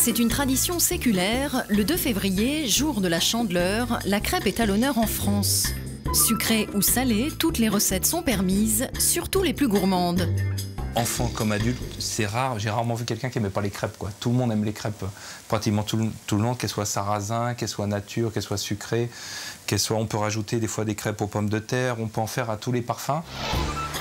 C'est une tradition séculaire. Le 2 février, jour de la Chandeleur, la crêpe est à l'honneur en France. Sucrée ou salée, toutes les recettes sont permises, surtout les plus gourmandes. Enfant comme adulte, c'est rare. J'ai rarement vu quelqu'un qui n'aimait pas les crêpes, quoi. Tout le monde aime les crêpes, pratiquement tout le long, qu'elles soient sarrasin, qu'elles soient nature, qu'elles soient sucrées, on peut rajouter des fois des crêpes aux pommes de terre, on peut en faire à tous les parfums.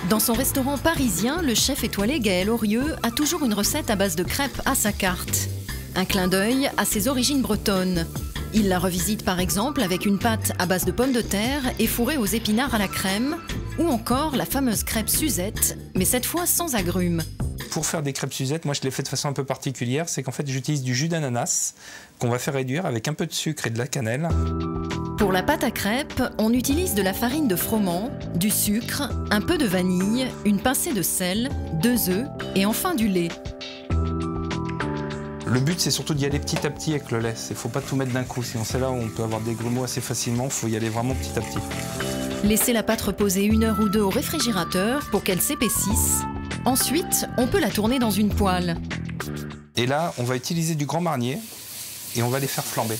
Dans son restaurant parisien, le chef étoilé Gaël Aurieux a toujours une recette à base de crêpes à sa carte. Un clin d'œil à ses origines bretonnes. Il la revisite par exemple avec une pâte à base de pommes de terre et fourrée aux épinards à la crème, ou encore la fameuse crêpe Suzette, mais cette fois sans agrumes. Pour faire des crêpes Suzette, moi je les fais de façon un peu particulière, c'est qu'en fait j'utilise du jus d'ananas qu'on va faire réduire avec un peu de sucre et de la cannelle. Pour la pâte à crêpes, on utilise de la farine de froment, du sucre, un peu de vanille, une pincée de sel, 2 œufs et enfin du lait. Le but, c'est surtout d'y aller petit à petit avec le lait. Il ne faut pas tout mettre d'un coup, sinon c'est là où on peut avoir des grumeaux assez facilement. Il faut y aller vraiment petit à petit. Laissez la pâte reposer 1 heure ou 2 au réfrigérateur pour qu'elle s'épaississe. Ensuite, on peut la tourner dans une poêle. Et là, on va utiliser du Grand Marnier et on va les faire flamber.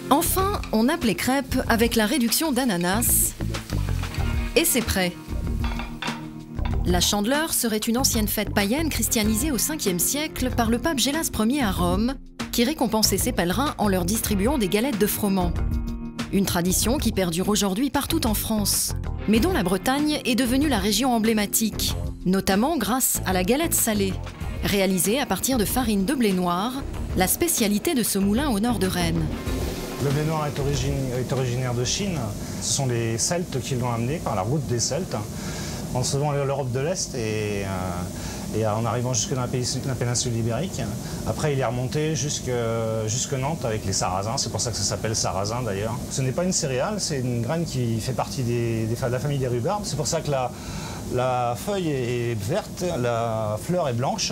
Enfin, on nappe les crêpes avec la réduction d'ananas. Et c'est prêt. La Chandeleur serait une ancienne fête païenne christianisée au 5e siècle par le pape Gélas Ier à Rome, qui récompensait ses pèlerins en leur distribuant des galettes de froment. Une tradition qui perdure aujourd'hui partout en France, mais dont la Bretagne est devenue la région emblématique, notamment grâce à la galette salée, réalisée à partir de farine de blé noir, la spécialité de ce moulin au nord de Rennes. Le blé noir est originaire de Chine. Ce sont les Celtes qui l'ont amené par la route des Celtes, en se faisant l'Europe de l'Est et en arrivant jusque dans la péninsule ibérique. Après, il est remonté jusque Nantes avec les sarrasins. C'est pour ça que ça s'appelle sarrasin d'ailleurs. Ce n'est pas une céréale, c'est une graine qui fait partie de la famille des rhubarbes. C'est pour ça que la feuille est verte, la fleur est blanche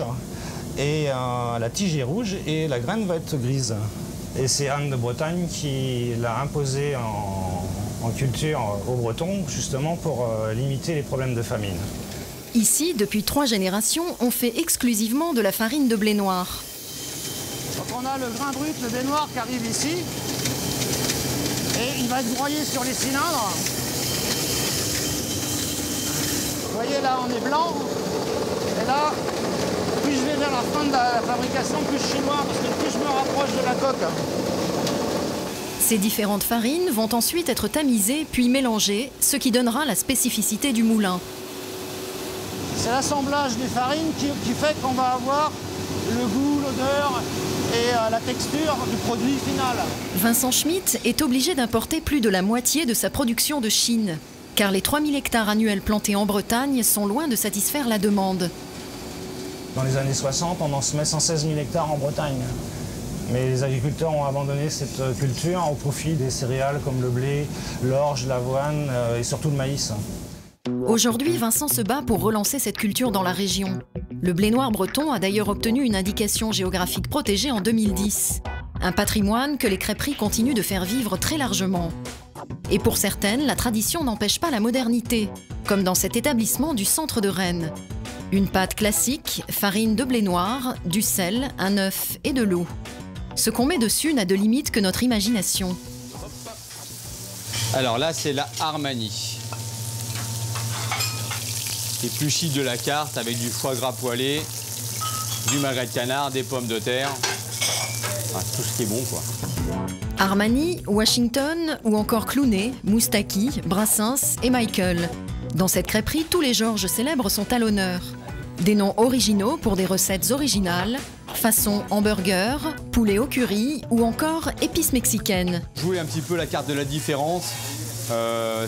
et la tige est rouge et la graine va être grise. Et c'est Anne de Bretagne qui l'a imposé en culture aux Bretons, justement pour limiter les problèmes de famine. Ici, depuis 3 générations, on fait exclusivement de la farine de blé noir. Donc on a le grain brut, le blé noir qui arrive ici. Et il va être broyé sur les cylindres. Vous voyez là, on est blanc. Et là, plus je vais vers la fin de la fabrication, plus je suis noir, parce que plus je me rapproche de la coque. Ces différentes farines vont ensuite être tamisées puis mélangées, ce qui donnera la spécificité du moulin. C'est l'assemblage des farines qui fait qu'on va avoir le goût, l'odeur et la texture du produit final. Vincent Schmitt est obligé d'importer plus de la moitié de sa production de Chine, car les 3000 hectares annuels plantés en Bretagne sont loin de satisfaire la demande. Dans les années 60, on en semait 116 000 hectares en Bretagne. Mais les agriculteurs ont abandonné cette culture au profit des céréales comme le blé, l'orge, l'avoine et surtout le maïs. Aujourd'hui, Vincent se bat pour relancer cette culture dans la région. Le blé noir breton a d'ailleurs obtenu une indication géographique protégée en 2010. Un patrimoine que les crêperies continuent de faire vivre très largement. Et pour certaines, la tradition n'empêche pas la modernité, comme dans cet établissement du centre de Rennes. Une pâte classique, farine de blé noir, du sel, un œuf et de l'eau. Ce qu'on met dessus n'a de limite que notre imagination. Alors là, c'est la Armani. Épluchis de la carte avec du foie gras poêlé, du magret de canard, des pommes de terre. Enfin, tout ce qui est bon, quoi. Armani, Washington ou encore Clooney, Moustaki, Brassens et Michael. Dans cette crêperie, tous les Georges célèbres sont à l'honneur. Des noms originaux pour des recettes originales, façon hamburger, poulet au curry ou encore épices mexicaines. Jouer un petit peu la carte de la différence,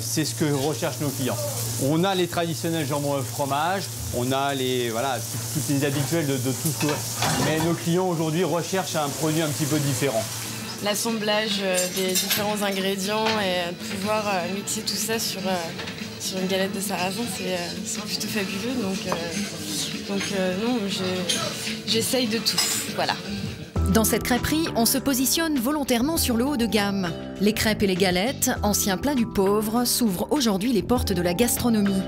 c'est ce que recherchent nos clients. On a les traditionnels jambon œuf fromage, on a toutes les habituels de tout ce que... Mais nos clients aujourd'hui recherchent un produit un petit peu différent. L'assemblage des différents ingrédients et de pouvoir mixer tout ça sur une galette de sarrasin, c'est plutôt fabuleux. Donc non, j'essaye de tout, voilà. Dans cette crêperie, on se positionne volontairement sur le haut de gamme. Les crêpes et les galettes, anciens plats du pauvre, s'ouvrent aujourd'hui les portes de la gastronomie.